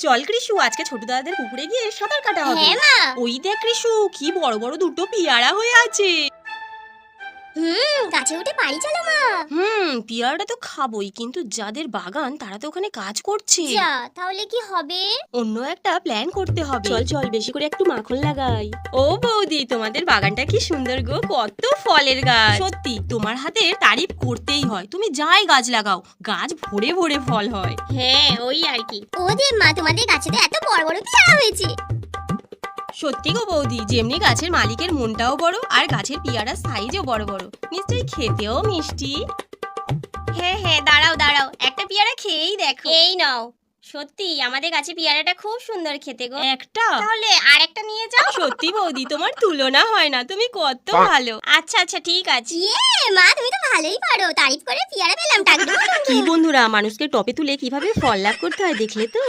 চল কৃষু, আজকে ছোট দাদাদের পুকুরে গিয়ে সাঁতার কাটা হবে। হ্যাঁ মা। ওই দেখ কৃষু, কি বড় বড় দুটো পিয়ারা হয়ে আছে। গাছে উঠে পাড়ি চলো মা। পিয়ারাটা তো খাবোই, কিন্তু যাদের বাগান তারা তো ওখানে কাজ করছে। যা, তাহলে কি হবে? অন্য একটা প্ল্যান করতে হবে। চল চল, বেশি করে একটু মাখন লাগাই। ও বৌদি, তোমাদের বাগানটা কি সুন্দর গো, কত ফলের গাছ। সত্যি তোমার হাতের তারিফ করতেই হয়। তুমি যাই গাছ লাগাও, গাছ ভরে ভরে ফল হয়। হ্যাঁ, ওই আর কি। ও দে মা, তোমাদের গাছে তো এত বড় বড় পেয়ারা হয়েছে। সত্যি গো বৌদি, যেমনি গাছের মালিকের মনটাও বড়, আর গাছের পিয়ারার সাইজও বড় বড়, নিশ্চয়ই খেতেও মিষ্টি। হ্যাঁ হ্যাঁ, দাঁড়াও দাঁড়াও, একটা পিয়ারা খেয়েই দেখো। এই নাও। সত্যি আমাদের গাছে পেয়ারাটা খুব সুন্দর খেতে গো। একটা? তাহলে আর একটা নিয়ে যাও। সত্যি বৌদি, তোমার তুলনা হয় না, তুমি কত ভালো। আচ্ছা আচ্ছা, ঠিক আছে। মা, তুমি তো ভালোই পারো, তারিফ করে পেয়ারা পেলাম টাকটুক। কি বন্ধুরা, মানুষকে টপে তুলে কিভাবে ফল লাভ করতে হয় দেখলে তো?